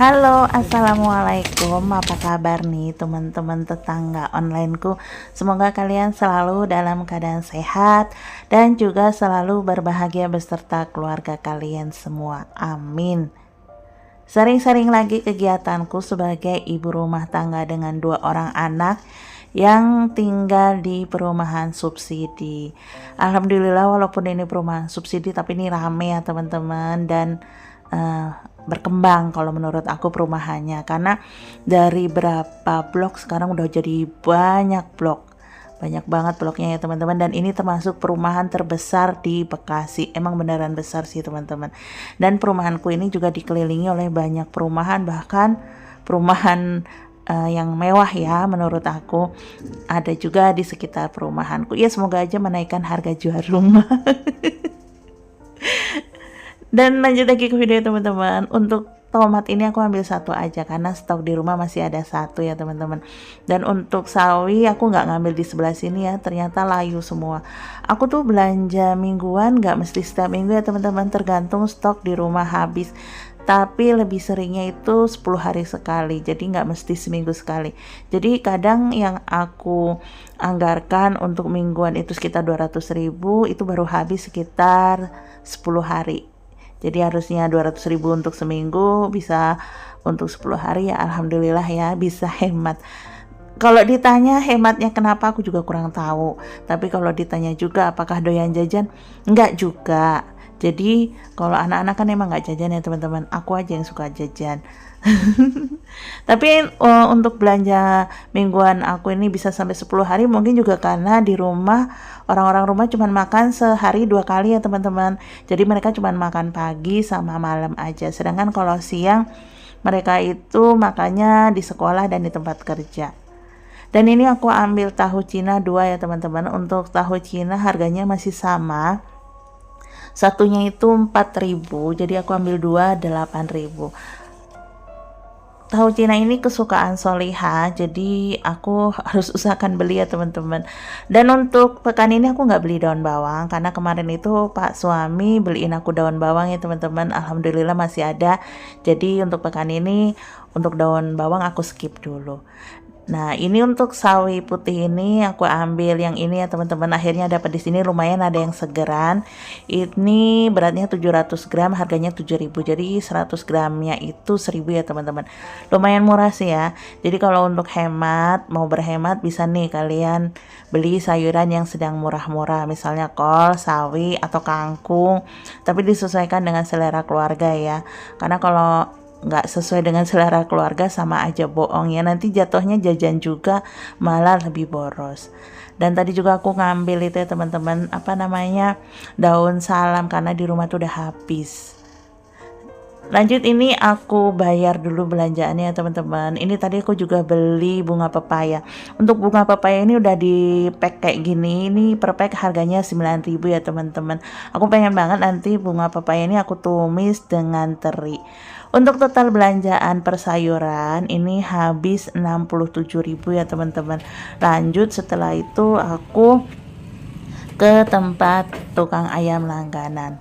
Halo, assalamualaikum. Apa kabar nih teman-teman tetangga onlineku? Semoga kalian selalu dalam keadaan sehat dan juga selalu berbahagia beserta keluarga kalian semua. Amin. Sering-sering lagi kegiatanku sebagai ibu rumah tangga dengan 2 orang anak yang tinggal di perumahan subsidi. Alhamdulillah, walaupun ini perumahan subsidi tapi ini rame ya teman-teman, dan eh, berkembang kalau menurut aku perumahannya, karena dari berapa blok sekarang udah jadi banyak banget bloknya ya teman-teman. Dan ini termasuk perumahan terbesar di Bekasi, emang beneran besar sih teman-teman. Dan perumahanku ini juga dikelilingi oleh banyak perumahan, bahkan perumahan yang mewah ya menurut aku ada juga di sekitar perumahanku. Ya semoga aja menaikkan harga jual rumah. Dan lanjut lagi ke video teman-teman. Untuk tomat ini aku ambil satu aja karena stok di rumah masih ada satu ya teman-teman. Dan untuk sawi aku nggak ngambil di sebelah sini ya, ternyata layu semua. Aku tuh belanja mingguan, nggak mesti setiap minggu ya teman-teman, tergantung stok di rumah habis. Tapi lebih seringnya itu 10 hari sekali, jadi nggak mesti seminggu sekali. Jadi kadang yang aku anggarkan untuk mingguan itu sekitar 200.000, itu baru habis sekitar 10 hari. Jadi harusnya 200.000 untuk seminggu, bisa untuk 10 hari ya alhamdulillah ya, bisa hemat. Kalau ditanya hematnya kenapa, aku juga kurang tahu. Tapi kalau ditanya juga apakah doyan jajan, enggak juga. Jadi kalau anak-anak kan emang nggak jajan ya teman-teman, aku aja yang suka jajan. Tapi untuk belanja mingguan aku ini bisa sampai 10 hari, mungkin juga karena di rumah orang-orang rumah cuma makan sehari 2 kali ya teman-teman. Jadi mereka cuma makan pagi sama malam aja. Sedangkan kalau siang mereka itu makannya di sekolah dan di tempat kerja. Dan ini aku ambil tahu Cina 2 ya teman-teman. Untuk tahu Cina harganya masih sama. Satunya itu 4.000, jadi aku ambil 2 8.000. Tahu Cina ini kesukaan Soliha, jadi aku harus usahakan beli ya teman-teman. Dan untuk pekan ini aku nggak beli daun bawang karena kemarin itu Pak suami beliin aku daun bawang ya teman-teman. Alhamdulillah masih ada. Jadi untuk pekan ini untuk daun bawang aku skip dulu. Nah, ini untuk sawi putih ini aku ambil yang ini ya teman-teman. Akhirnya dapat di sini, lumayan ada yang segeran. Ini beratnya 700 gram, harganya 7.000. Jadi 100 gramnya itu 1.000 ya teman-teman. Lumayan murah sih ya. Jadi kalau untuk hemat, mau berhemat bisa nih kalian beli sayuran yang sedang murah-murah, misalnya kol, sawi atau kangkung. Tapi disesuaikan dengan selera keluarga ya. Karena kalau nggak sesuai dengan selera keluarga sama aja bohong ya, nanti jatuhnya jajan juga malah lebih boros. Dan tadi juga aku ngambil itu ya teman-teman, apa namanya, daun salam karena di rumah tuh udah habis. Lanjut, ini aku bayar dulu belanjaannya ya teman-teman. Ini tadi aku juga beli bunga pepaya. Untuk bunga pepaya ini udah di pack kayak gini. Ini per pack harganya 9.000 ya teman-teman. Aku pengen banget nanti bunga pepaya ini aku tumis dengan teri. Untuk total belanjaan persayuran ini habis 67.000 ya teman-teman. Lanjut, setelah itu aku ke tempat tukang ayam langganan.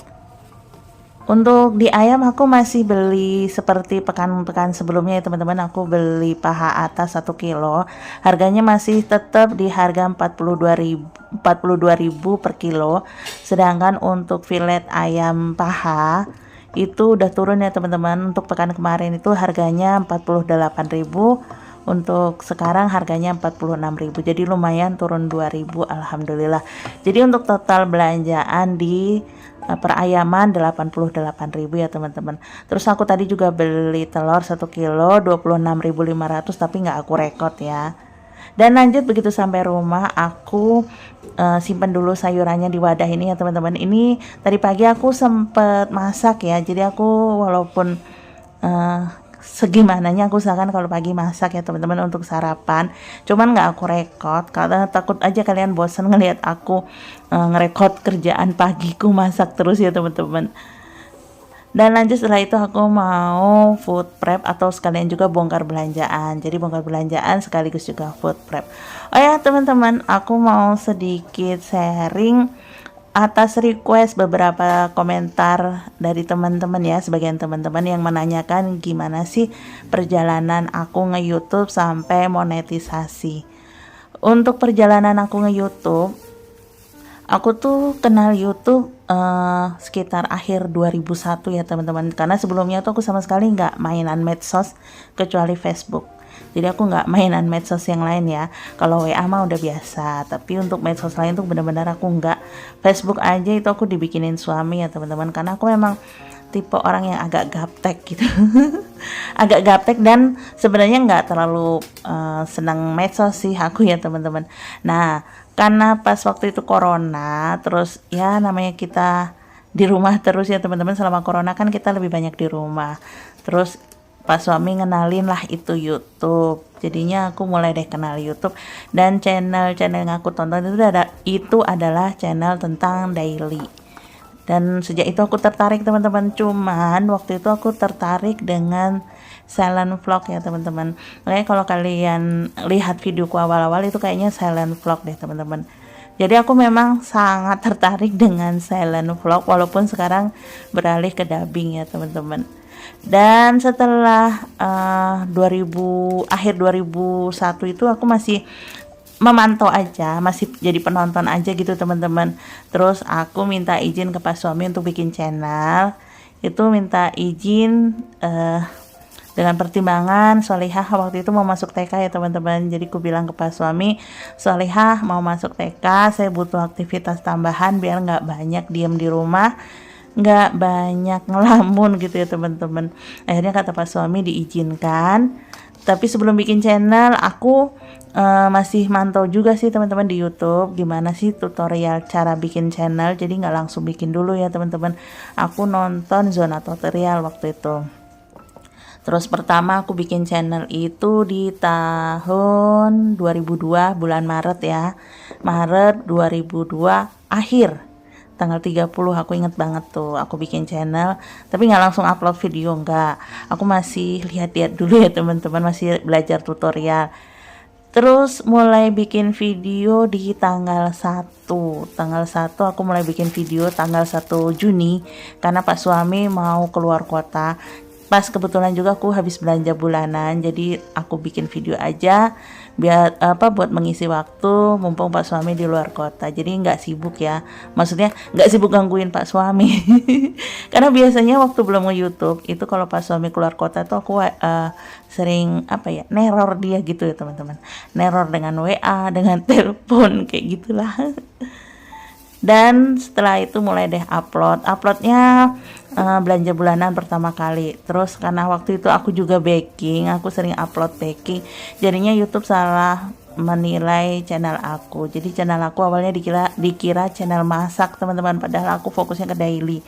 Untuk di ayam aku masih beli seperti pekan-pekan sebelumnya ya teman-teman. Aku beli paha atas 1 kilo. Harganya masih tetap di harga 42.000 per kilo. Sedangkan untuk filet ayam paha itu udah turun ya teman-teman. Untuk pekan kemarin itu harganya 48.000, untuk sekarang harganya 46.000. Jadi lumayan turun 2.000, alhamdulillah. Jadi untuk total belanjaan di perayaman 88.000 ya teman-teman. Terus aku tadi juga beli telur 1 kilo 26.500, tapi nggak aku rekod ya. Dan lanjut, begitu sampai rumah aku simpan dulu sayurannya di wadah ini ya teman-teman. Ini tadi pagi aku sempet masak ya, jadi aku walaupun segimananya aku usahakan kalau pagi masak ya teman-teman untuk sarapan. Cuman nggak aku rekod karena takut aja kalian bosan ngelihat aku ngerekod kerjaan pagiku masak terus ya teman-teman. Dan lanjut setelah itu aku mau food prep atau sekalian juga bongkar belanjaan. Jadi bongkar belanjaan sekaligus juga food prep. Oh ya teman-teman, aku mau sedikit sharing atas request beberapa komentar dari teman-teman ya, sebagian teman-teman yang menanyakan gimana sih perjalanan aku nge-YouTube sampai monetisasi. Untuk perjalanan aku nge-YouTube, aku tuh kenal YouTube sekitar akhir 2001 ya teman-teman, karena sebelumnya tuh aku sama sekali nggak mainan medsos kecuali Facebook. Jadi aku nggak mainan medsos yang lain ya. Kalau WA mah udah biasa, tapi untuk medsos lain tuh benar-benar aku nggak. Facebook aja itu aku dibikinin suami ya teman-teman, karena aku memang tipe orang yang agak gaptek gitu. Agak gaptek dan sebenarnya nggak terlalu senang medsos sih aku ya teman-teman. Nah, karena pas waktu itu corona, terus ya namanya kita di rumah terus ya teman-teman, selama corona kan kita lebih banyak di rumah. Terus Pak suami ngenalin lah itu YouTube, jadinya aku mulai deh kenal YouTube, dan channel-channel yang aku tonton itu adalah channel tentang daily. Dan sejak itu aku tertarik teman-teman, cuman waktu itu aku tertarik dengan silent vlog ya teman-teman. Makanya kalau kalian lihat videoku awal-awal itu kayaknya silent vlog deh teman-teman. Jadi aku memang sangat tertarik dengan silent vlog, walaupun sekarang beralih ke dubbing ya teman-teman. Dan setelah akhir 2001 itu aku masih memantau aja, masih jadi penonton aja gitu teman-teman. Terus aku minta izin ke Pak suami untuk bikin channel. Itu minta izin dengan pertimbangan Solihah waktu itu mau masuk TK ya teman-teman. Jadi aku bilang ke Pak suami, Solihah mau masuk TK, saya butuh aktivitas tambahan biar nggak banyak diem di rumah, nggak banyak ngelamun gitu ya teman-teman. Akhirnya kata Pak suami diizinkan. Tapi sebelum bikin channel aku masih mantau juga sih teman-teman di YouTube gimana sih tutorial cara bikin channel. Jadi nggak langsung bikin dulu ya teman-teman, aku nonton zona tutorial waktu itu. Terus pertama aku bikin channel itu di tahun 2002 bulan Maret ya, Maret 2002 akhir, tanggal 30 aku inget banget tuh aku bikin channel. Tapi nggak langsung upload video, enggak, aku masih lihat-lihat dulu ya teman-teman, masih belajar tutorial. Terus mulai bikin video di tanggal 1 aku mulai bikin video tanggal 1 Juni karena Pak suami mau keluar kota. Pas kebetulan juga aku habis belanja bulanan, jadi aku bikin video aja biar buat mengisi waktu mumpung Pak suami di luar kota. Jadi nggak sibuk ya, maksudnya nggak sibuk gangguin Pak suami. Karena biasanya waktu belum nge-YouTube itu kalau Pak suami keluar kota tuh aku sering neror dia gitu ya teman-teman, neror dengan WA, dengan telepon kayak gitulah. Dan setelah itu mulai deh uploadnya belanja bulanan pertama kali. Terus karena waktu itu aku juga baking, aku sering upload baking, jadinya YouTube salah menilai channel aku. Jadi channel aku awalnya dikira channel masak teman-teman, padahal aku fokusnya ke daily.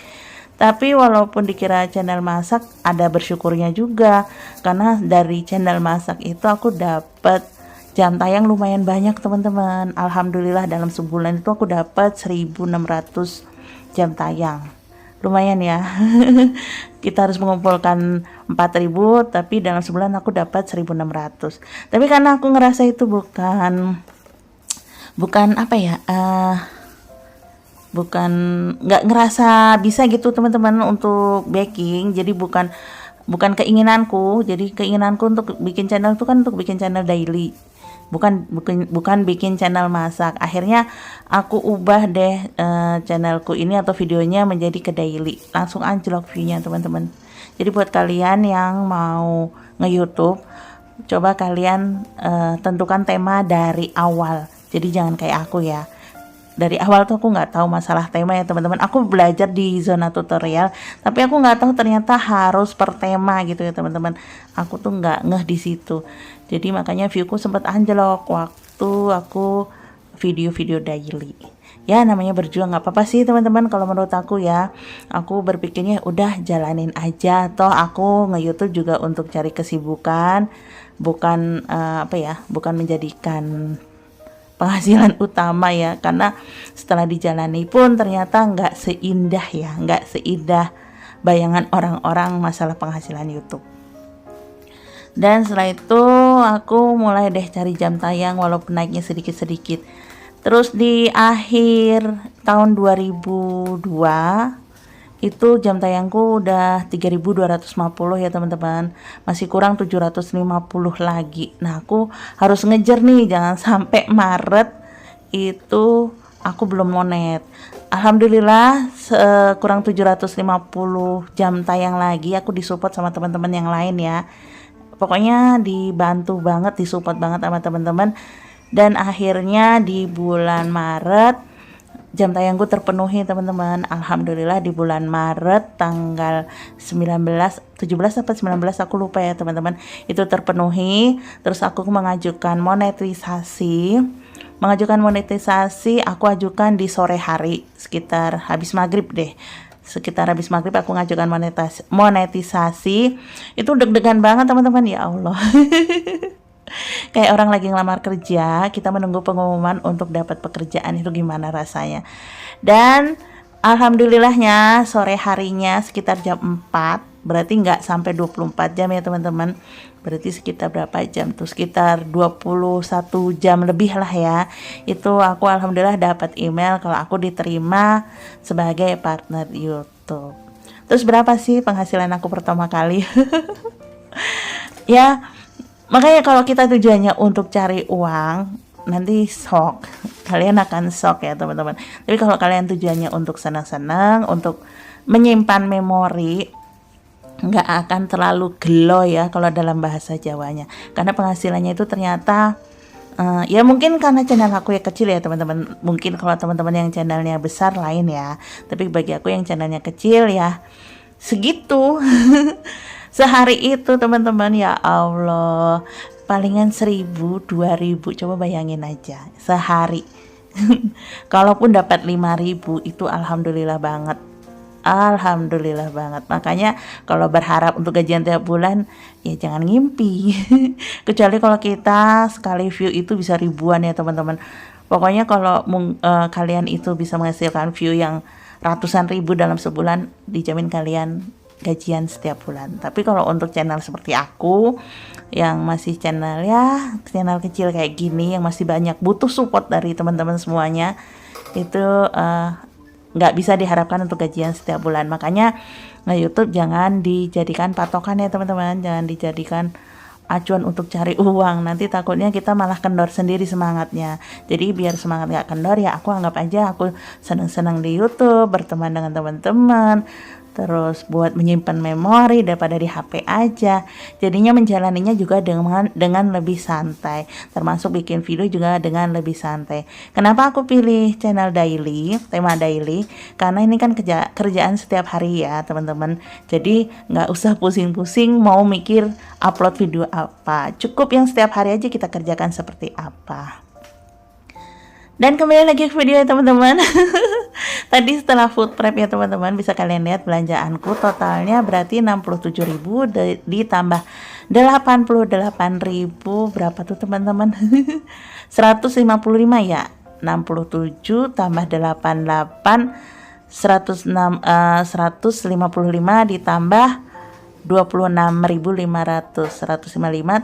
Tapi walaupun dikira channel masak, ada bersyukurnya juga, karena dari channel masak itu aku dapat jam tayang lumayan banyak teman-teman. Alhamdulillah dalam sebulan itu aku dapat 1.600 jam tayang. Lumayan ya. Kita harus mengumpulkan 4.000, tapi dalam sebulan aku dapat 1.600. Tapi karena aku ngerasa itu bukan nggak ngerasa bisa gitu teman-teman untuk baking. Jadi bukan keinginanku. Jadi keinginanku untuk bikin channel itu kan untuk bikin channel daily, bukan bikin channel masak. Akhirnya aku ubah deh channelku ini atau videonya menjadi ke daily, langsung anjlok view-nya teman-teman. Jadi buat kalian yang mau nge-YouTube, coba kalian tentukan tema dari awal. Jadi jangan kayak aku ya, dari awal tuh aku nggak tahu masalah tema ya teman-teman. Aku belajar di zona tutorial, tapi aku nggak tahu ternyata harus per tema gitu ya teman-teman. Aku tuh nggak ngeh di situ. Jadi makanya viewku sempat anjlok waktu aku video-video daily. Ya namanya berjuang, nggak apa-apa sih teman-teman. Kalau menurut aku ya, aku berpikirnya udah jalanin aja. Toh aku nge-YouTube juga untuk cari kesibukan, bukan bukan menjadikan penghasilan utama ya. Karena setelah dijalani pun ternyata nggak seindah bayangan orang-orang masalah penghasilan YouTube. Dan setelah itu aku mulai deh cari jam tayang, walaupun naiknya sedikit-sedikit. Terus di akhir tahun 2002 itu jam tayangku udah 3.250 ya teman-teman, masih kurang 750 lagi. Nah aku harus ngejar nih, jangan sampai Maret itu aku belum monet. Alhamdulillah kurang 750 jam tayang lagi, aku disupport sama teman-teman yang lain ya. Pokoknya dibantu banget, disupport banget sama teman-teman. Dan akhirnya di bulan Maret jam tayangku terpenuhi teman-teman. Alhamdulillah di bulan Maret tanggal 19, 17 atau 19 aku lupa ya teman-teman, itu terpenuhi. Terus aku mengajukan monetisasi. Aku ajukan di sore hari, sekitar habis maghrib deh. Sekitar habis maghrib aku ngajukan monetisasi. Itu deg-degan banget teman-teman, ya Allah. Kayak orang lagi ngelamar kerja, kita menunggu pengumuman untuk dapat pekerjaan, itu gimana rasanya. Dan alhamdulillahnya sore harinya sekitar jam 4, berarti nggak sampai 24 jam ya teman-teman. Berarti sekitar berapa jam tuh? Sekitar 21 jam lebih lah ya. Itu aku alhamdulillah dapat email kalau aku diterima sebagai partner YouTube. Terus berapa sih penghasilan aku pertama kali? Ya, makanya kalau kita tujuannya untuk cari uang, nanti shock. Kalian akan shock ya teman-teman. Tapi kalau kalian tujuannya untuk senang-senang, untuk menyimpan memori, nggak akan terlalu gelo ya kalau dalam bahasa Jawanya. Karena penghasilannya itu ternyata ya mungkin karena channel aku ya kecil ya teman-teman. Mungkin kalau teman-teman yang channelnya besar lain ya. Tapi bagi aku yang channelnya kecil ya segitu. Sehari itu teman-teman, ya Allah, palingan 1.000, 2.000, coba bayangin aja sehari. Kalaupun dapat 5.000 itu alhamdulillah banget. Alhamdulillah banget. Makanya kalau berharap untuk gajian tiap bulan, ya jangan ngimpi. Kecuali kalau kita sekali view itu bisa ribuan ya teman-teman. Pokoknya kalau kalian itu bisa menghasilkan view yang ratusan ribu dalam sebulan, dijamin kalian gajian setiap bulan. Tapi kalau untuk channel seperti aku yang masih channel kecil kayak gini, yang masih banyak butuh support dari teman-teman semuanya, itu nggak bisa diharapkan untuk gajian setiap bulan. Makanya YouTube jangan dijadikan patokan ya teman-teman, jangan dijadikan acuan untuk cari uang. Nanti takutnya kita malah kendor sendiri semangatnya. Jadi biar semangat gak kendor, ya aku anggap aja aku seneng-seneng di YouTube, berteman dengan teman-teman, terus buat menyimpan memori daripada di HP aja. Jadinya menjalaninya juga dengan lebih santai, termasuk bikin video juga dengan lebih santai. Kenapa aku pilih channel daily, tema daily? Karena ini kan kerjaan setiap hari ya teman-teman. Jadi nggak usah pusing-pusing mau mikir upload video apa. Cukup yang setiap hari aja kita kerjakan seperti apa. Dan kembali lagi ke video ya teman-teman. Tadi setelah food prep ya teman-teman, bisa kalian lihat belanjaanku totalnya berarti 67.000 ditambah 88.000, berapa tuh teman-teman? 155 ya. 67 tambah 88 155 ditambah 26.500, 155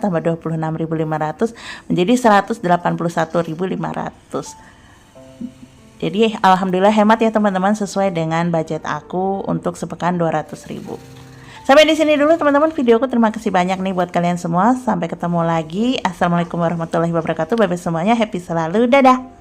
tambah 26.500 menjadi 181.500. Jadi alhamdulillah hemat ya teman-teman, sesuai dengan budget aku untuk sepekan 200.000. Sampai di sini dulu teman-teman videoku. Terima kasih banyak nih buat kalian semua. Sampai ketemu lagi. Assalamualaikum warahmatullahi wabarakatuh. Bye bye semuanya. Happy selalu. Dadah.